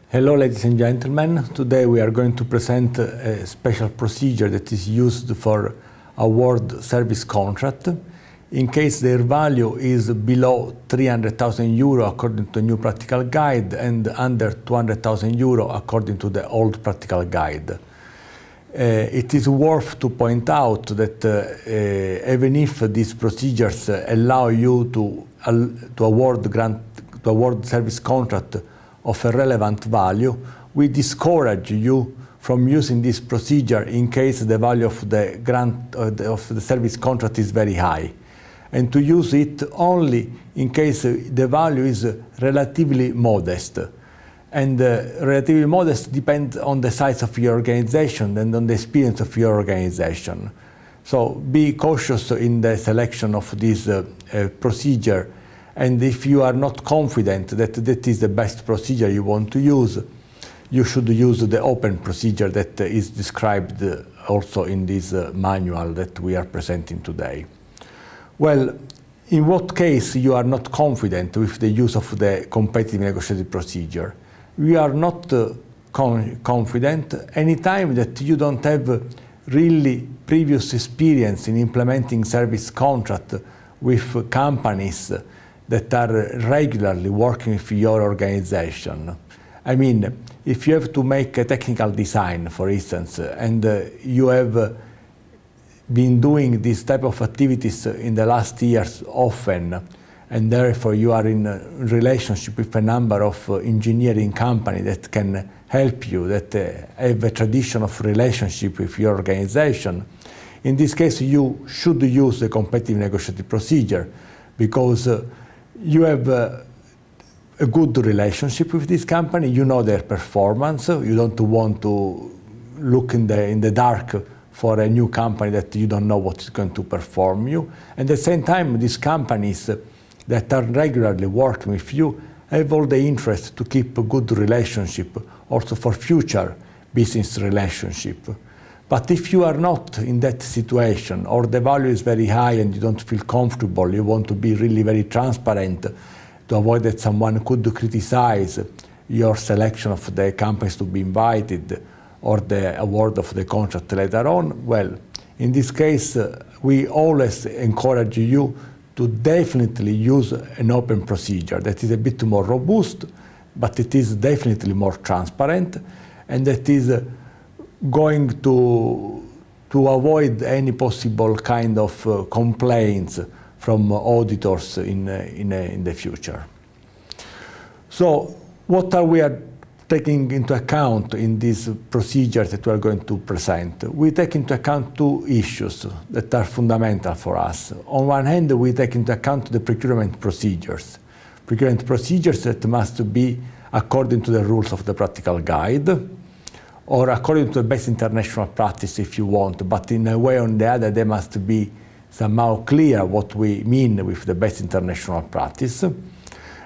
Hello, ladies and gentlemen. Today we are going to present a special procedure that is used for award service contract in case their value is below 300,000 euro according to the new practical guide and under 200,000 euro according to the old practical guide. It is worth to point out that even if these procedures allow you to award service contract of a relevant value, we discourage you from using this procedure in case the value of the of the service contract is very high, and to use it only in case the value is relatively modest. And relatively modest depends on the size of your organization and on the experience of your organization. So be cautious in the selection of this procedure. And if you are not confident that that is the best procedure you want to use, you should use the open procedure that is described also in this manual that we are presenting today. Well, in what case you are not confident with the use of the competitive negotiated procedure? We are not confident anytime that you don't have really previous experience in implementing service contract with companies that are regularly working with your organization. I mean, if you have to make a technical design, for instance, and you have been doing this type of activities in the last years often, and therefore you are in a relationship with a number of engineering companies that can help you, that have a tradition of relationship with your organization, in this case you should use the competitive negotiated procedure because you have a good relationship with this company, you know their performance, you don't want to look in the dark for a new company that you don't know what is going to perform you. And at the same time, these companies that are regularly working with you have all the interest to keep a good relationship also for future business relationship. But if you are not in that situation, or the value is very high and you don't feel comfortable, you want to be really very transparent to avoid that someone could criticize your selection of the companies to be invited or the award of the contract later on, well, in this case, we always encourage you to definitely use an open procedure that is a bit more robust, but it is definitely more transparent, and that is going to avoid any possible kind of complaints from auditors in the future. So what are we taking into account in these procedures that we are going to present? We take into account two issues that are fundamental for us. On one hand, we take into account the procurement procedures. Procurement procedures that must be according to the rules of the practical guide, or according to the best international practice if you want, but in a way or the other they must be somehow clear what we mean with the best international practice.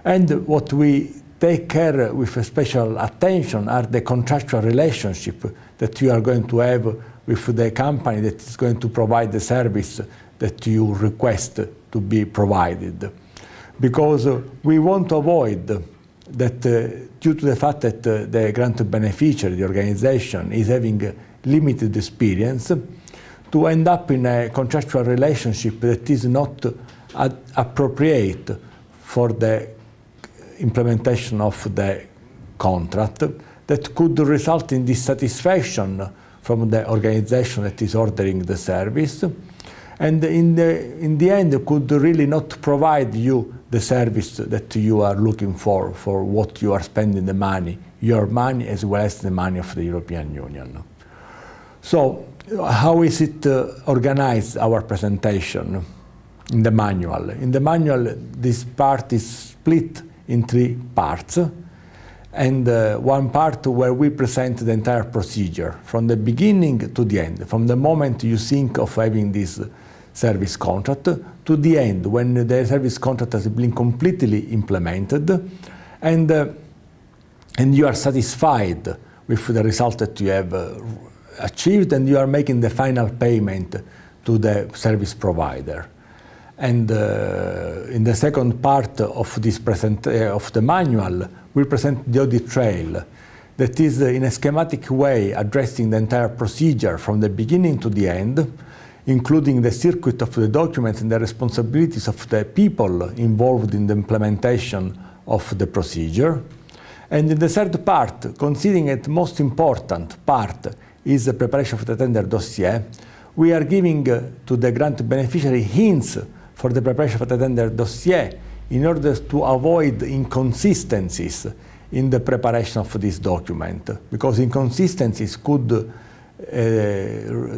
And what we take care with a special attention are the contractual relationship that you are going to have with the company that is going to provide the service that you request to be provided. Because we want to avoid that due to the fact that the granted beneficiary, the organization, is having limited experience, to end up in a contractual relationship that is not appropriate for the implementation of the contract, that could result in dissatisfaction from the organization that is ordering the service, and in the end could really not provide you the service that you are looking for what you are spending the money, your money as well as the money of the European Union. So how is it organized, our presentation in the manual? In the manual, this part is split in three parts, and one part where we present the entire procedure from the beginning to the end, from the moment you think of having this service contract to the end when the service contract has been completely implemented, and you are satisfied with the result that you have achieved, and you are making the final payment to the service provider. And in the second part of this of the manual, we present the audit trail, that is in a schematic way addressing the entire procedure from the beginning to the end, including the circuit of the documents and the responsibilities of the people involved in the implementation of the procedure. And in the third part, considering that the most important part is the preparation of the tender dossier, we are giving to the grant beneficiary hints for the preparation of the tender dossier in order to avoid inconsistencies in the preparation of this document, because inconsistencies could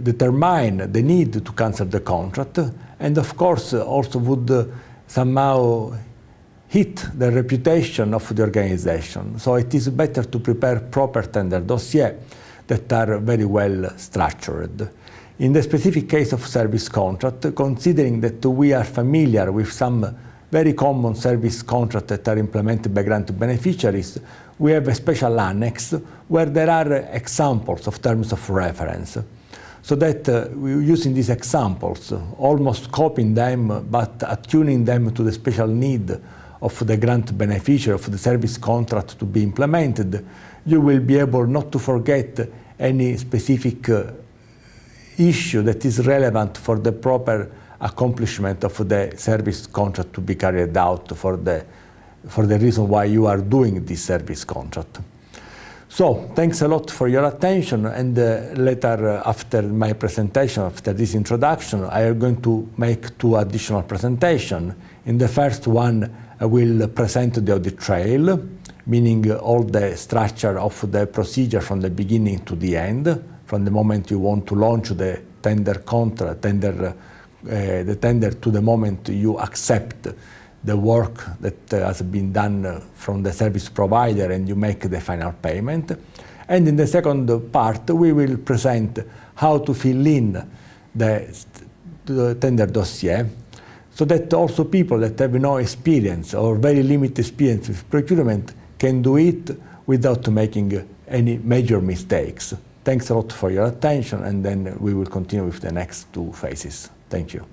determine the need to cancel the contract, and of course also would somehow hit the reputation of the organization. So it is better to prepare proper tender dossiers that are very well structured. In the specific case of service contract, considering that we are familiar with some very common service contracts that are implemented by grant beneficiaries, we have a special annex where there are examples of terms of reference. So that we're using these examples, almost copying them but attuning them to the special need of the grant beneficiary of the service contract to be implemented, you will be able not to forget any specific issue that is relevant for the proper accomplishment of the service contract to be carried out for the reason why you are doing this service contract. So, thanks a lot for your attention, and later after my presentation, after this introduction, I am going to make 2 additional presentations. In the first one, I will present the audit trail, meaning all the structure of the procedure from the beginning to the end, from the moment you want to launch the tender contract, the tender to the moment you accept the work that has been done from the service provider and you make the final payment. And in the second part, we will present how to fill in the tender dossier, so that also people that have no experience or very limited experience with procurement can do it without making any major mistakes. Thanks a lot for your attention, and then we will continue with the next 2 phases. Thank you.